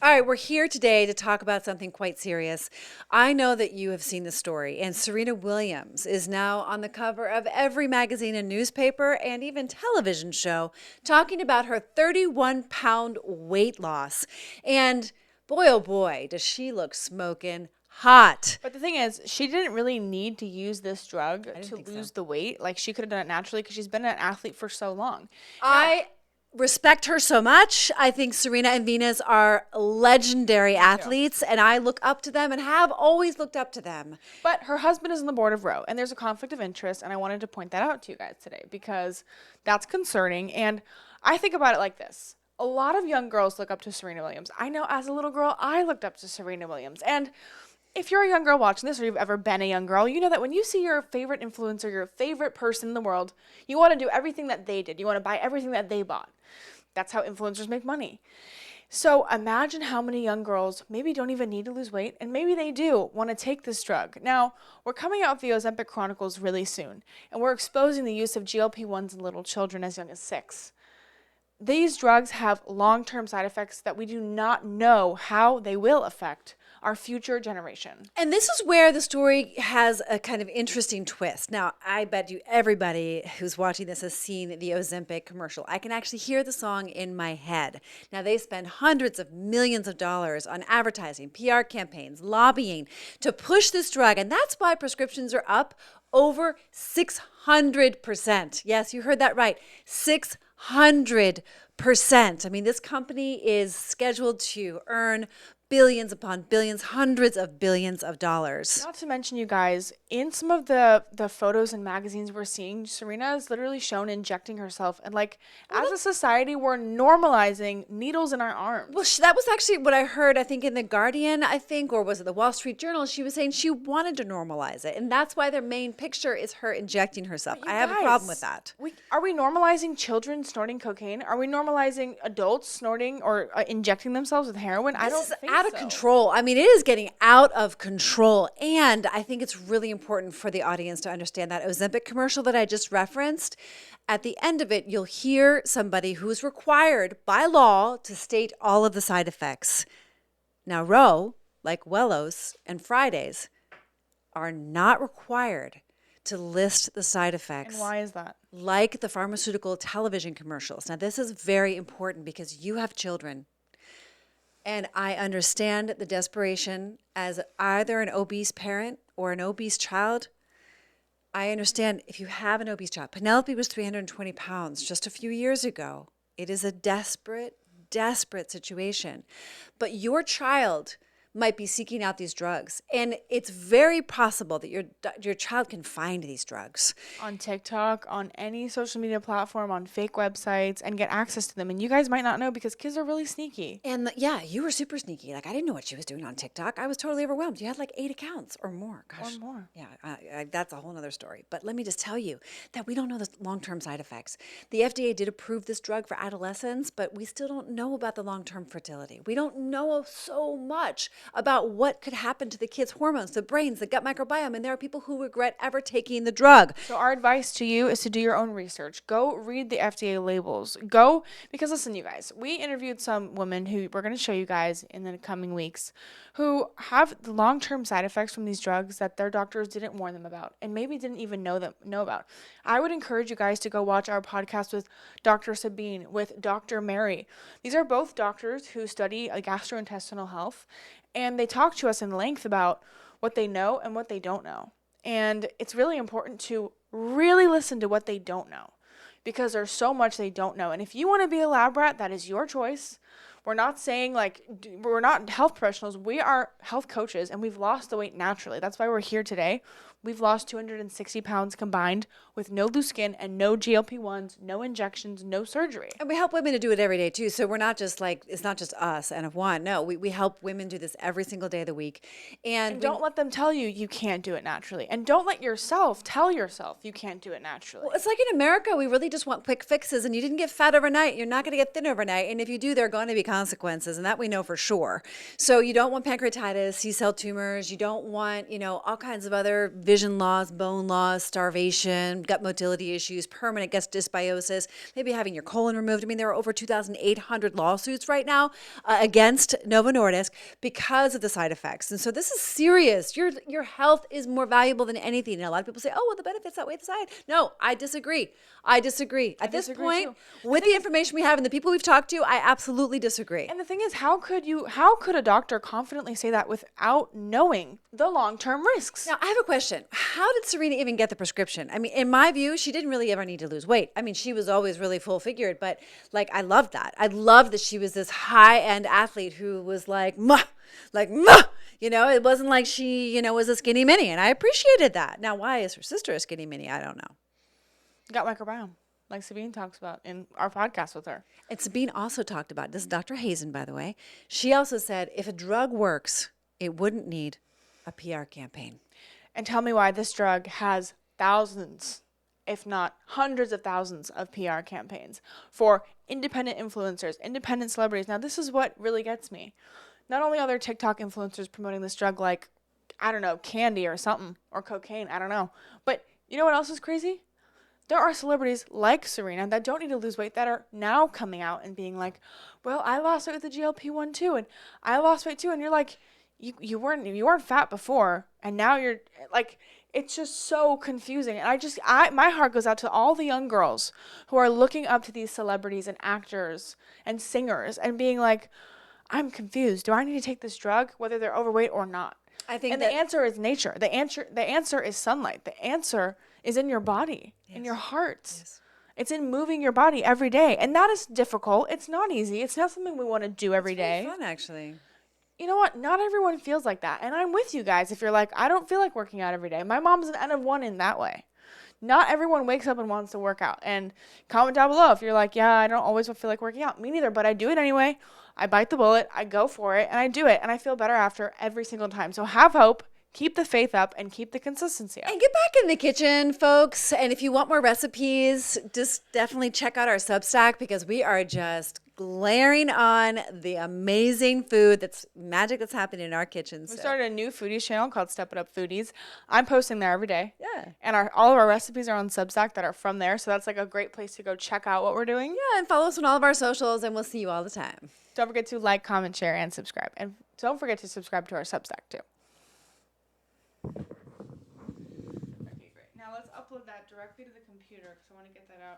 All right, we're here today to talk about something quite serious. I know that you have seen the story, and Serena Williams is now on the cover of every magazine and newspaper and even television show talking about her 31-pound weight loss. And boy, oh boy, does she look smoking hot. But the thing is, she didn't really need to use this drug I didn't to think lose so. the weight. Like, she could have done it naturally because she's been an athlete for so long. Now, I respect her so much. I think Serena and Venus are legendary athletes, and I look up to them and have always looked up to them. but her husband is on the board of Roe, and there's a conflict of interest, and I wanted to point that out to you guys today because that's concerning. And I think about it like this. A lot of young girls look up to Serena Williams. I know as a little girl, I looked up to Serena Williams. And if you're a young girl watching this or you've ever been a young girl, you know that when you see your favorite influencer, your favorite person in the world, you want to do everything that they did. You want to buy everything that they bought. That's how influencers make money. So imagine how many young girls maybe don't even need to lose weight, and maybe they do want to take this drug. Now, we're coming out with the Ozempic Chronicles really soon, and we're exposing the use of GLP-1s in little children as young as 6. These drugs have long-term side effects that we do not know how they will affect our future generation. And this is where the story has a kind of interesting twist. Now, I bet you everybody who's watching this has seen the Ozempic commercial. I can actually hear the song in my head. Now, they spend hundreds of millions of dollars on advertising, PR campaigns, lobbying to push this drug. And that's why prescriptions are up over 600%. Yes, you heard that right. 600%. I mean, this company is scheduled to earn billions upon billions, hundreds of billions of dollars. Not to mention, you guys, in some of the photos and magazines we're seeing, Serena is literally shown injecting herself. And like, as a society, we're normalizing needles in our arms. Well, that was actually what I heard, I think, in The Guardian, or was it the Wall Street Journal? She was saying she wanted to normalize it. And that's why their main picture is her injecting herself. I have a problem with that. Are we normalizing children snorting cocaine? Are we normalizing adults snorting or injecting themselves with heroin? I don't think out of control. I mean, it is getting out of control. And I think it's really important for the audience to understand that Ozempic commercial that I just referenced. At the end of it, you'll hear somebody who's required by law to state all of the side effects. Now, Roe, like Wellos and Fridays, are not required to list the side effects. And why is that? Like the pharmaceutical television commercials. Now, this is very important because you have children. And I understand the desperation as either an obese parent or an obese child. I understand if you have an obese child. Penelope was 320 pounds just a few years ago. It is a desperate, desperate situation. But your child might be seeking out these drugs. And it's very possible that your child can find these drugs. On TikTok, on any social media platform, on fake websites, and get access to them. And you guys might not know because kids are really sneaky. And yeah, you were super sneaky. Like, I didn't know what she was doing on TikTok. I was totally overwhelmed. You had like 8 accounts or more. Gosh. Or more. Yeah, that's a whole nother story. But let me just tell you that we don't know the long-term side effects. The FDA did approve this drug for adolescents, but we still don't know about the long-term fertility. We don't know so much about what could happen to the kids' hormones, the brains, the gut microbiome, and there are people who regret ever taking the drug. So our advice to you is to do your own research. Go read the FDA labels. Because listen, you guys, we interviewed some women who we're going to show you guys in the coming weeks who have the long-term side effects from these drugs that their doctors didn't warn them about and maybe didn't even know about. I would encourage you guys to go watch our podcast with Dr. Sabine, with Dr. Mary. These are both doctors who study gastrointestinal health, and they talk to us in length about what they know and what they don't know. And it's really important to really listen to what they don't know because there's so much they don't know. And if you want to be a lab rat, that is your choice. We're not saying we're not health professionals. We are health coaches and we've lost the weight naturally. That's why we're here today. We've lost 260 pounds combined with no loose skin and no GLP-1s, no injections, no surgery. And we help women to do it every day too. So we're not just like, it's not just us and of one. No, we help women do this every single day of the week. And don't let them tell you you can't do it naturally. And don't let yourself tell yourself you can't do it naturally. Well, it's like in America, we really just want quick fixes and you didn't get fat overnight. You're not going to get thin overnight. And if you do, they're going to become consequences, and that we know for sure. So you don't want pancreatitis, C-cell tumors. You don't want, all kinds of other vision loss, bone loss, starvation, gut motility issues, permanent gut dysbiosis, maybe having your colon removed. I mean, there are over 2,800 lawsuits right now against Novo Nordisk because of the side effects. And so this is serious. Your health is more valuable than anything. And a lot of people say, oh, well, the benefits outweigh the side. No, I disagree. At this point, with the information we have and the people we've talked to, I absolutely disagree. And the thing is, how could a doctor confidently say that without knowing the long-term risks? Now, I have a question. How did Serena even get the prescription? I mean, in my view, she didn't really ever need to lose weight. I mean, she was always really full figured, but I loved that. I loved that she was this high-end athlete who was like, muh. It wasn't like she, was a skinny mini, and I appreciated that. Now, why is her sister a skinny mini? I don't know. Gut microbiome, like Sabine talks about in our podcast with her. And Sabine also talked about, this is Dr. Hazen, by the way. She also said if a drug works, it wouldn't need a PR campaign. And tell me why this drug has thousands, if not hundreds of thousands of PR campaigns for independent influencers, independent celebrities. Now, this is what really gets me. Not only are there TikTok influencers promoting this drug like, I don't know, candy or something, or cocaine, I don't know. But you know what else is crazy? There are celebrities like Serena that don't need to lose weight that are now coming out and being like, well, I lost weight with the GLP-1 too, and I lost weight too. And you're like, you weren't fat before, and now you're like, it's just so confusing. And my heart goes out to all the young girls who are looking up to these celebrities and actors and singers and being like, I'm confused. Do I need to take this drug, whether they're overweight or not? The answer is nature. The answer is sunlight. The answer is in your body, in your heart. Yes. It's in moving your body every day. And that is difficult. It's not easy. It's not something we want to do every day. It's fun, actually. You know what? Not everyone feels like that. And I'm with you guys if you're like, I don't feel like working out every day. My mom's an N of 1 in that way. Not everyone wakes up and wants to work out. And comment down below if you're like, yeah, I don't always feel like working out. Me neither, but I do it anyway. I bite the bullet, I go for it, and I do it. And I feel better after every single time. So have hope. Keep the faith up and keep the consistency up. And get back in the kitchen, folks. And if you want more recipes, just definitely check out our Substack because we are just glaring on the amazing food magic that's happening in our kitchens. We started a new foodies channel called Step It Up Foodies. I'm posting there every day. Yeah. And all of our recipes are on Substack that are from there. So that's like a great place to go check out what we're doing. Yeah, and follow us on all of our socials, and we'll see you all the time. Don't forget to like, comment, share, and subscribe. And don't forget to subscribe to our Substack too. Okay, great. Now let's upload that directly to the computer because I want to get that out.